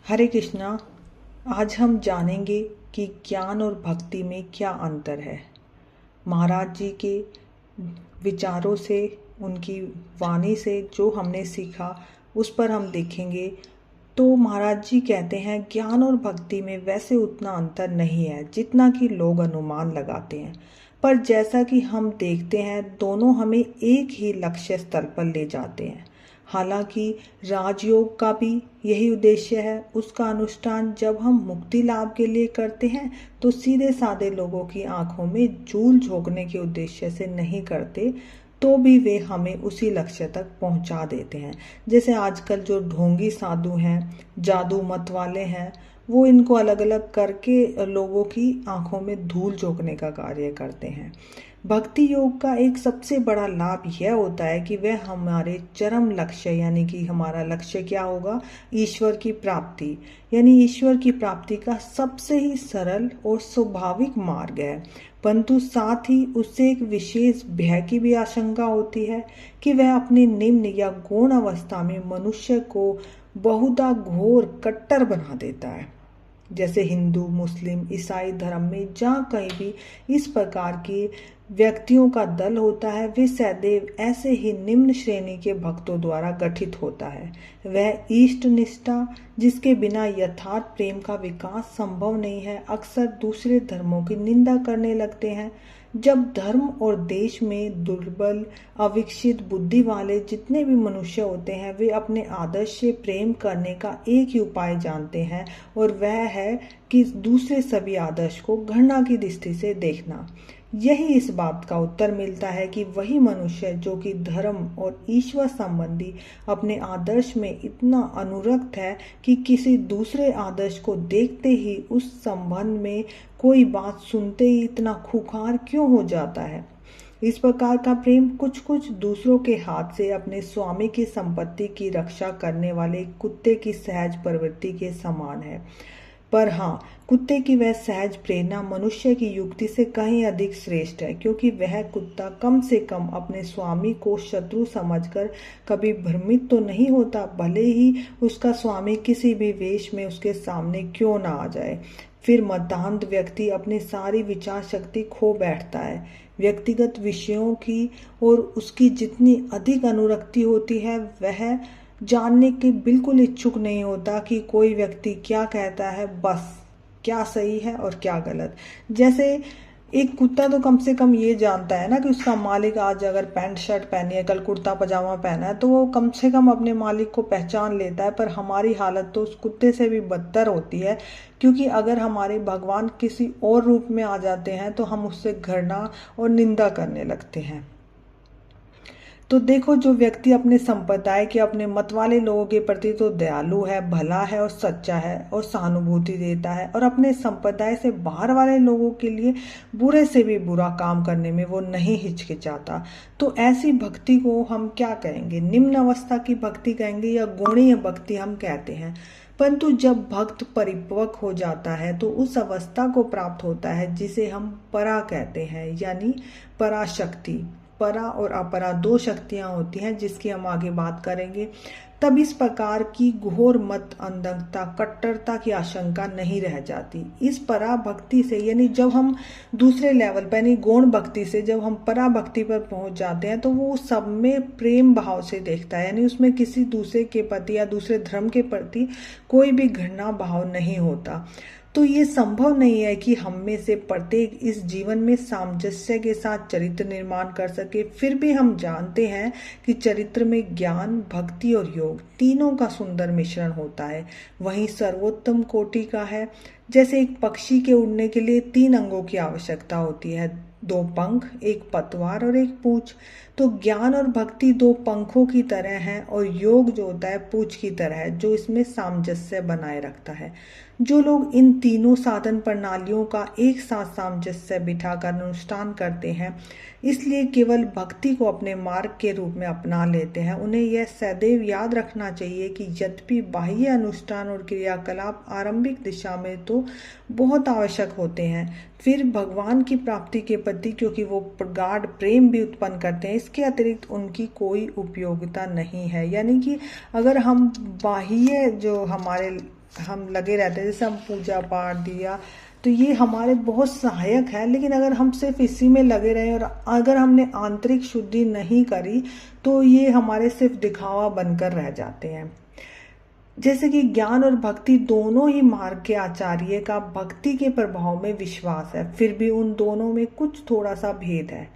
हरे कृष्णा। आज हम जानेंगे कि ज्ञान और भक्ति में क्या अंतर है। महाराज जी के विचारों से, उनकी वाणी से जो हमने सीखा उस पर हम देखेंगे। तो महाराज जी कहते हैं ज्ञान और भक्ति में वैसे उतना अंतर नहीं है जितना कि लोग अनुमान लगाते हैं, पर जैसा कि हम देखते हैं दोनों हमें एक ही लक्ष्य स्थल पर ले जाते हैं। हालांकि राजयोग का भी यही उद्देश्य है। उसका अनुष्ठान जब हम मुक्ति लाभ के लिए करते हैं तो सीधे साधे लोगों की आंखों में जूल झोंकने के उद्देश्य से नहीं करते, तो भी वे हमें उसी लक्ष्य तक पहुंचा देते हैं। जैसे आजकल जो ढोंगी साधु हैं, जादू मत वाले हैं, वो इनको अलग अलग करके लोगों की आंखों में धूल झोंकने का कार्य करते हैं। भक्ति योग का एक सबसे बड़ा लाभ यह होता है कि वह हमारे चरम लक्ष्य, यानी कि हमारा लक्ष्य क्या होगा, ईश्वर की प्राप्ति, यानी ईश्वर की प्राप्ति का सबसे ही सरल और स्वाभाविक मार्ग है। परंतु साथ ही उससे एक विशेष भय की भी आशंका होती है कि वह अपनी निम्न या गौण अवस्था में मनुष्य को बहुधा घोर कट्टर बना देता है। जैसे हिंदू, मुस्लिम, ईसाई धर्म में जहाँ कहीं भी इस प्रकार के व्यक्तियों का दल होता है, वे सदैव ऐसे ही निम्न श्रेणी के भक्तों द्वारा गठित होता है। वह इष्ट निष्ठा जिसके बिना यथार्थ प्रेम का विकास संभव नहीं है, अक्सर दूसरे धर्मों की निंदा करने लगते हैं। जब धर्म और देश में दुर्बल, अविकसित बुद्धि वाले जितने भी मनुष्य होते हैं, वे अपने आदर्श से प्रेम करने का एक ही उपाय जानते हैं, और वह है कि दूसरे सभी आदर्श को घृणा की दृष्टि से देखना। यही इस बात का उत्तर मिलता है कि वही मनुष्य जो कि धर्म और ईश्वर संबंधी अपने आदर्श में इतना अनुरक्त है कि किसी दूसरे आदर्श को देखते ही उस संबंध में कोई बात सुनते ही इतना खूंखार क्यों हो जाता है। इस प्रकार का प्रेम कुछ कुछ दूसरों के हाथ से अपने स्वामी की संपत्ति की रक्षा करने वाले कुत्ते की सहज प्रवृत्ति के समान है। पर हाँ, कुत्ते की वह सहज प्रेरणा मनुष्य की युक्ति से कहीं अधिक श्रेष्ठ है, क्योंकि वह कुत्ता कम से कम अपने स्वामी को शत्रु समझकर कभी भ्रमित तो नहीं होता, भले ही उसका स्वामी किसी भी वेश में उसके सामने क्यों ना आ जाए। फिर मतांध व्यक्ति अपनी सारी विचार शक्ति खो बैठता है। व्यक्तिगत विषयों की और उसकी जितनी अधिक अनुरक्ति होती है, वह जानने के बिल्कुल इच्छुक नहीं होता कि कोई व्यक्ति क्या कहता है, बस क्या सही है और क्या गलत। जैसे एक कुत्ता तो कम से कम ये जानता है ना कि उसका मालिक आज अगर पैंट शर्ट पहनी है, कल कुर्ता पजामा पहना है, तो वो कम से कम अपने मालिक को पहचान लेता है। पर हमारी हालत तो उस कुत्ते से भी बदतर होती है, क्योंकि अगर हमारे भगवान किसी और रूप में आ जाते हैं तो हम उससे घृणा और निंदा करने लगते हैं। तो देखो, जो व्यक्ति अपने संप्रदाय के, अपने मत वाले लोगों के प्रति तो दयालु है, भला है और सच्चा है और सहानुभूति देता है, और अपने संप्रदाय से बाहर वाले लोगों के लिए बुरे से भी बुरा काम करने में वो नहीं हिचकिचाता, तो ऐसी भक्ति को हम क्या कहेंगे, निम्न अवस्था की भक्ति कहेंगे या गौणीय भक्ति हम कहते हैं। परंतु जब भक्त परिपक्व हो जाता है तो उस अवस्था को प्राप्त होता है जिसे हम परा कहते हैं, यानी पराशक्ति। परा और अपरा दो शक्तियां होती हैं जिसकी हम आगे बात करेंगे। तब इस प्रकार की घोर मत, अंधता, कट्टरता की आशंका नहीं रह जाती। इस परा भक्ति से, यानी जब हम दूसरे लेवल पर, यानी गौण भक्ति से जब हम परा भक्ति पर पहुंच जाते हैं, तो वो सब में प्रेम भाव से देखता है, यानी उसमें किसी दूसरे के प्रति या दूसरे धर्म के प्रति कोई भी घृणा भाव नहीं होता। तो ये संभव नहीं है कि हम में से प्रत्येक इस जीवन में सामंजस्य के साथ चरित्र निर्माण कर सके। फिर भी हम जानते हैं कि चरित्र में ज्ञान, भक्ति और योग तीनों का सुंदर मिश्रण होता है, वहीं सर्वोत्तम कोटि का है। जैसे एक पक्षी के उड़ने के लिए 3 अंगों की आवश्यकता होती है, 2 पंख, एक पतवार और एक पूंछ। तो ज्ञान और भक्ति 2 पंखों की तरह हैं, और योग जो होता है पूंछ की तरह है, जो इसमें सामंजस्य बनाए रखता है। जो लोग इन तीनों साधन प्रणालियों का एक साथ सामंजस्य बिठाकर अनुष्ठान करते हैं, इसलिए केवल भक्ति को अपने मार्ग के रूप में अपना लेते हैं, उन्हें यह सदैव याद रखना चाहिए कि यद्यपि बाह्य अनुष्ठान और क्रियाकलाप आरंभिक दिशा में तो बहुत आवश्यक होते हैं, फिर भगवान की प्राप्ति के प्रति क्योंकि वो प्रगाढ़ प्रेम भी उत्पन्न करते हैं, इसके अतिरिक्त उनकी कोई उपयोगिता नहीं है। यानी कि अगर हम बाह्य जो हमारे हम लगे रहते हैं, जैसे हम पूजा पाठ दिया, तो ये हमारे बहुत सहायक है। लेकिन अगर हम सिर्फ इसी में लगे रहे और अगर हमने आंतरिक शुद्धि नहीं करी तो ये हमारे सिर्फ दिखावा बनकर रह जाते हैं। जैसे कि ज्ञान और भक्ति दोनों ही मार्ग के आचार्य का भक्ति के प्रभाव में विश्वास है, फिर भी उन दोनों में कुछ थोड़ा सा भेद है।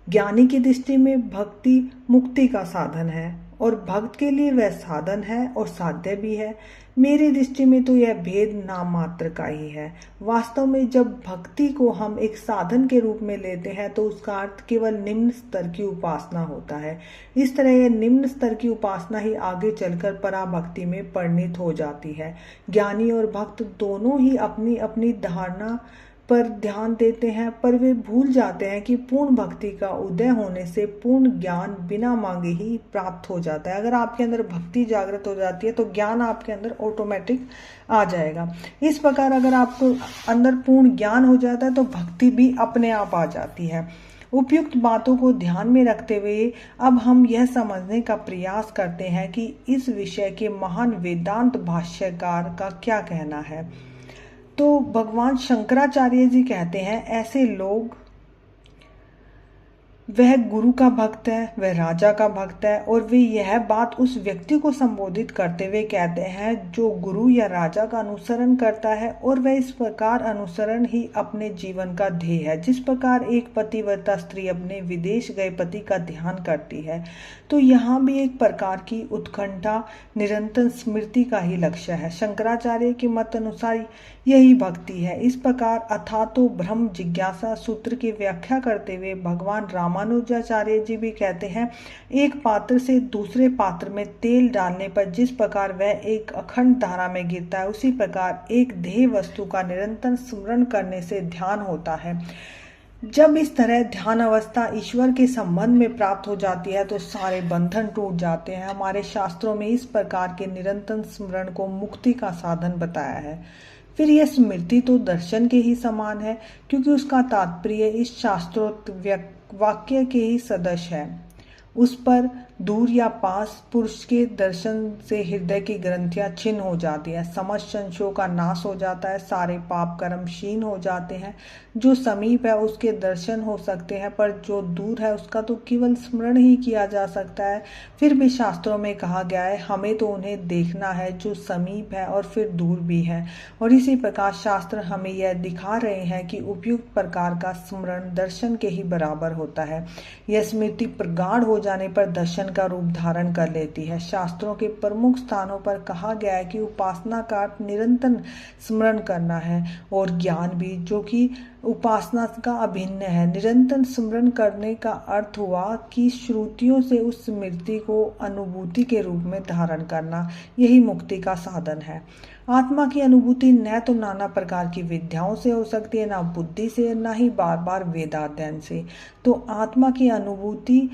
ज्ञानी की दृष्टि में भक्ति मुक्ति का साधन है और भक्त के लिए वह साधन है और साध्य भी है। मेरी दृष्टि में तो यह भेद नाम मात्र का ही है। वास्तव में जब भक्ति को हम एक साधन के रूप में लेते हैं तो उसका अर्थ केवल निम्न स्तर की उपासना होता है। इस तरह यह निम्न स्तर की उपासना ही आगे चलकर पराभक्ति में परिणित हो जाती है। ज्ञानी और भक्त दोनों ही अपनी अपनी धारणा पर ध्यान देते हैं, पर वे भूल जाते हैं कि पूर्ण भक्ति का उदय होने से पूर्ण ज्ञान बिना मांगे ही प्राप्त हो जाता है। अगर आपके अंदर भक्ति जागृत हो जाती है तो ज्ञान आपके अंदर ऑटोमेटिक आ जाएगा। इस प्रकार अगर आपको अंदर पूर्ण ज्ञान हो जाता है तो भक्ति भी अपने आप आ जाती है। उपयुक्त बातों को ध्यान में रखते हुए अब हम यह समझने का प्रयास करते हैं कि इस विषय के महान वेदांत भाष्यकार का क्या कहना है। तो भगवान शंकराचार्य जी कहते हैं, ऐसे लोग, वह गुरु का भक्त है, वह राजा का भक्त है, और वे यह बात उस व्यक्ति को संबोधित करते हुए कहते हैं जो गुरु या राजा का अनुसरण करता है, और वह इस प्रकार अनुसरण ही अपने जीवन का ध्येय है। जिस प्रकार एक पतिव्रता स्त्री अपने विदेश गए पति का ध्यान करती है, तो यहाँ भी एक प्रकार की उत्कंठा निरंतर स्मृति का ही लक्ष्य है। शंकराचार्य के मत अनुसार यही भक्ति है। इस प्रकार अथातो ब्रह्म जिज्ञासा सूत्र की व्याख्या करते हुए भगवान रामानुजाचार्य जी भी कहते हैं, एक पात्र से दूसरे पात्र में तेल डालने पर जिस प्रकार वह एक अखंड धारा में गिरता है, उसी प्रकार एक ध्येय वस्तु का निरंतर स्मरण करने से ध्यान होता है। जब इस तरह ध्यान अवस्था ईश्वर के संबंध में प्राप्त हो जाती है तो सारे बंधन टूट जाते हैं। हमारे शास्त्रों में इस प्रकार के निरंतर स्मरण को मुक्ति का साधन बताया है। फिर यह स्मृति तो दर्शन के ही समान है, क्योंकि उसका तात्पर्य इस शास्त्रोक्त वाक्य के ही सदृश है। उस पर दूर या पास पुरुष के दर्शन से हृदय की ग्रंथियां छिन्न हो जाती है, समस्त संशयों का नाश हो जाता है, सारे पाप कर्म क्षीण हो जाते हैं। जो समीप है उसके दर्शन हो सकते हैं, पर जो दूर है उसका तो केवल स्मरण ही किया जा सकता है। फिर भी शास्त्रों में कहा गया है, हमें तो उन्हें देखना है जो समीप है और फिर दूर भी है। और इसी प्रकार शास्त्र हमें यह दिखा रहे हैं कि उपयुक्त प्रकार का स्मरण दर्शन के ही बराबर होता है। यह स्मृति प्रगाढ़ हो जाने पर दर्शन का रूप धारण कर लेती है। शास्त्रों के प्रमुख स्थानों पर कहा गया है कि उपासना का अर्थ निरंतर स्मरण करना है, और ज्ञान भी, जो कि उपासना का अभिन्न है। निरंतर स्मरण करने का अर्थ हुआ कि श्रुतियों से उस स्मृति को अनुभूति के रूप में धारण करना, यही मुक्ति का साधन है। आत्मा की अनुभूति न तो नाना प्रकार की विद्याओं से हो सकती है, ना बुद्धि से, ना ही बार बार वेदाध्ययन से। तो आत्मा की अनुभूति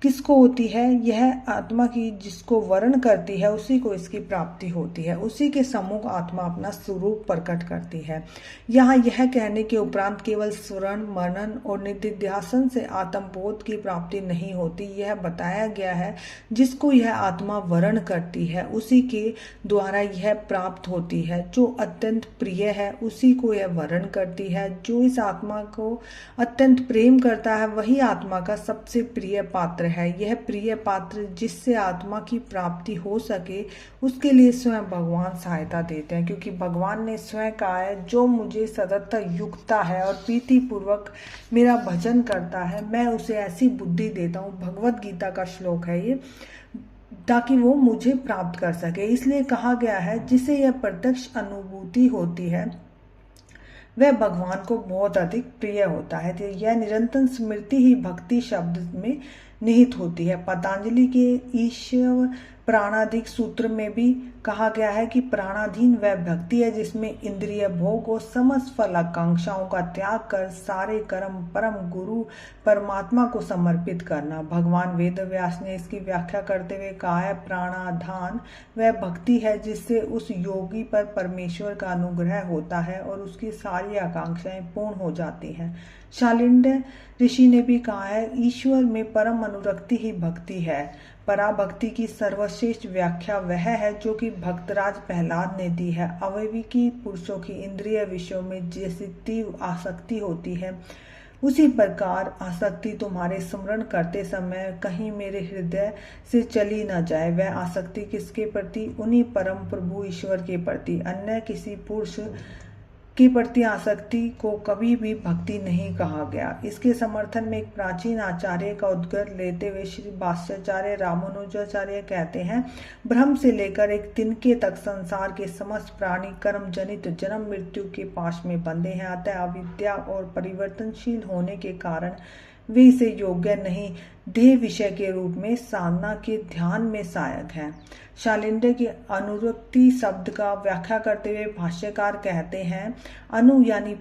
किसको होती है? यह आत्मा की जिसको वर्ण करती है उसी को इसकी प्राप्ति होती है, उसी के सम्मुख आत्मा अपना स्वरूप प्रकट करती है। यहाँ यह कहने के उपरांत केवल स्मरण, मनन और निधिध्यासन से आत्मबोध की प्राप्ति नहीं होती। यह बताया गया है जिसको यह आत्मा वर्ण करती है उसी के द्वारा यह प्राप्त होती है। जो अत्यंत प्रिय है उसी को यह वर्ण करती है। जो इस आत्मा को अत्यंत प्रेम करता है वही आत्मा का सबसे प्रिय पात्र है। यह प्रिय पात्र जिससे आत्मा की प्राप्ति हो सके उसके लिए स्वयं भगवान सहायता देते हैं, क्योंकि भगवान ने स्वयं कहा है, जो मुझे सतत युक्ता है और प्रीति पूर्वक मेरा भजन करता है, मैं उसे ऐसी बुद्धि देता हूँ। भगवत गीता का श्लोक है ये, ताकि वो मुझे प्राप्त कर सके। इसलिए कहा गया है जिसे यह प्रत्यक्ष अनुभूति होती है वह भगवान को बहुत अधिक प्रिय होता है। तो यह निरंतर स्मृति ही भक्ति शब्द में निहित होती है। पतंजलि के ईश्वर प्राणाधिक सूत्र में भी कहा गया है कि प्राणाधीन वह भक्ति है जिसमें इंद्रिय भोग और समस्त फल आकांक्षाओं का त्याग कर सारे कर्म परम गुरु परमात्मा को समर्पित करना। भगवान वेद व्यास ने इसकी व्याख्या करते हुए कहा है, प्राणाधान वह भक्ति है जिससे उस योगी पर परमेश्वर का अनुग्रह होता है और उसकी सारी आकांक्षाएं पूर्ण हो जाती हैं। शालिंड ऋषि ने भी कहा है, ईश्वर में परम अनुरक्ति ही भक्ति है। पराभक्ति की सर्वश्रेष्ठ व्याख्या वह है जो कि भक्तराज प्रहलाद ने दी है। अविवेकी पुरुषों की इंद्रिय विषयों में जैसी तीव्र आसक्ति होती है, उसी प्रकार आसक्ति तुम्हारे स्मरण करते समय कहीं मेरे हृदय से चली न जाए। वह आसक्ति किसके प्रति? उन्हीं परम प्रभु ईश्वर के प्रति। अन्य किसी पुरुष के प्रति आसक्ति को कभी भी भक्ति नहीं कहा गया। इसके समर्थन में एक प्राचीन आचार्य का उद्गार लेते हुए श्री भाष्याचार्य रामानुजाचार्य कहते हैं, ब्रह्म से लेकर एक तिनके तक संसार के समस्त प्राणी कर्म जनित जन्म मृत्यु के पाश में बंधे हैं। अतः अविद्या और परिवर्तनशील होने के कारण वे इसे योग्य नहीं, देह विषय के रूप में साधना के ध्यान में सहायक है। शालिंद्य की अनुरक्ति शब्द का व्याख्या करते हुए भाष्यकार कहते हैं, अनु यानी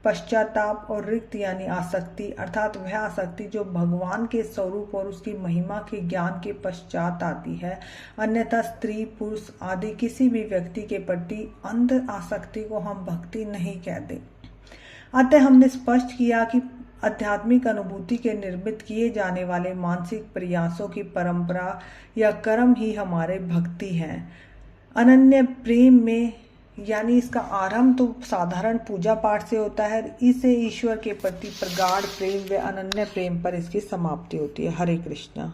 पश्चाताप और रिक्त यानी आसक्ति, अर्थात वह आसक्ति जो भगवान के स्वरूप और उसकी महिमा के ज्ञान के पश्चात आती है। अन्यथा स्त्री पुरुष आदि किसी भी व्यक्ति के प्रति अंध आसक्ति को हम भक्ति नहीं कहते। अतः हमने स्पष्ट किया कि आध्यात्मिक अनुभूति के निर्मित किए जाने वाले मानसिक प्रयासों की परंपरा या कर्म ही हमारे भक्ति हैं। अनन्य प्रेम में यानी इसका आरंभ तो साधारण पूजा पाठ से होता है, इसे ईश्वर के प्रति प्रगाढ़ प्रेम व अनन्य प्रेम पर इसकी समाप्ति होती है। हरे कृष्णा।